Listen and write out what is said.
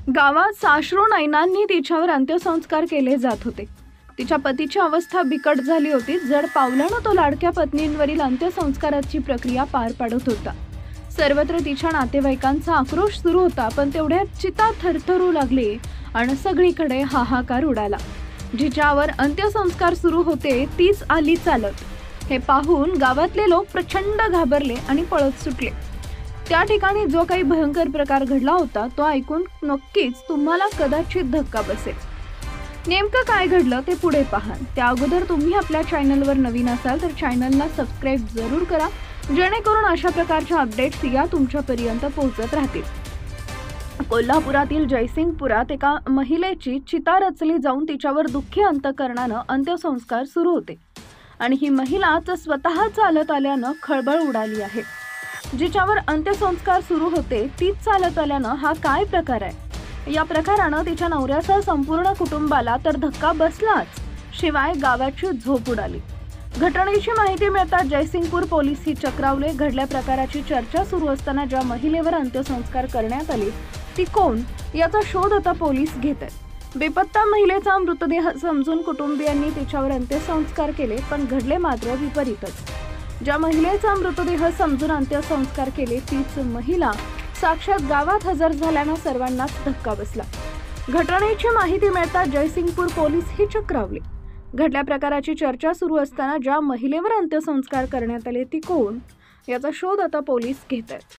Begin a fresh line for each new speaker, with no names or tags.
गावात साश्रू नयनांनी तिच्यावर अंत्यसंस्कार केले जात होते। तिच्या पतीची अवस्था बिकट झाली होती। जड पावलानं तो लाडक्या पत्नींवरील अंत्यसंस्काराची प्रक्रिया पार पाडत होता। सर्वत्र तिच्या नातेवाईकांचा आक्रोश सुरू होता, पण तेवढ्यात चिता थरथरू लागली आणि सगळीकडे हाहाकार उडाला। जिच्यावर अंत्यसंस्कार सुरू होते तीच आली चालत। हे पाहून गावातले लोक प्रचंड घाबरले आणि पळत सुटले। त्या ठिकाणी जो काही भयंकर प्रकार घडला होता तो ऐकून नक्कीच तुम्हाला कदाचित धक्का बसेल। नेमकं काय घडलं ते पुढे पहा। त्या अगोदर तुम्ही आपल्या चॅनलवर नवीन असाल तर चॅनलला सबस्क्राइब जरूर करा, जेणेकरून अशा प्रकारच्या अपडेट्स या तुमच्यापर्यंत पोहोचत राहतील। कोल्हापुरातील जयसिंगपुरात एका महिलेची चिता रचली जाऊन तिच्यावर दुःखी अंतःकरणानं अंत्यसंस्कार सुरू होते आणि ही महिलाच स्वतः चालत आल्यानं खळबळ उडाली आहे। जिच्यावर अंत्यसंस्कार सुरू होते तीच चालत आल्यानं हा काय प्रकार आहे? या प्रकारानं तिच्या नवऱ्यासह संपूर्ण कुटुंबाला तर धक्का बसलाच, शिवाय गावाची झोप उडाली। घटनेची माहिती मिळताच जयसिंगपूर पोलीस ही चक्रावले। घडल्या प्रकाराची चर्चा सुरू असताना ज्या महिलेवर अंत्यसंस्कार करण्यात आले ती कोण याचा शोध आता पोलीस घेत आहेत। बेपत्ता महिलेचा मृतदेह समजून कुटुंबियांनी तिच्यावर अंत्यसंस्कार केले, पण घडले मात्र विपरीतच। ज्या महिलेचा मृतदेह समजून अंत्यसंस्कार केले तीच महिला साक्षात गावात हजर झाल्यानं सर्वांनाच धक्का बसला। घटनेची माहिती मिळताच जयसिंगपूर पोलीस ही चक्रावले। घडल्या प्रकाराची चर्चा सुरू असताना ज्या महिलेवर अंत्यसंस्कार करण्यात आले ती कोण याचा शोध आता पोलीस घेत आहेत।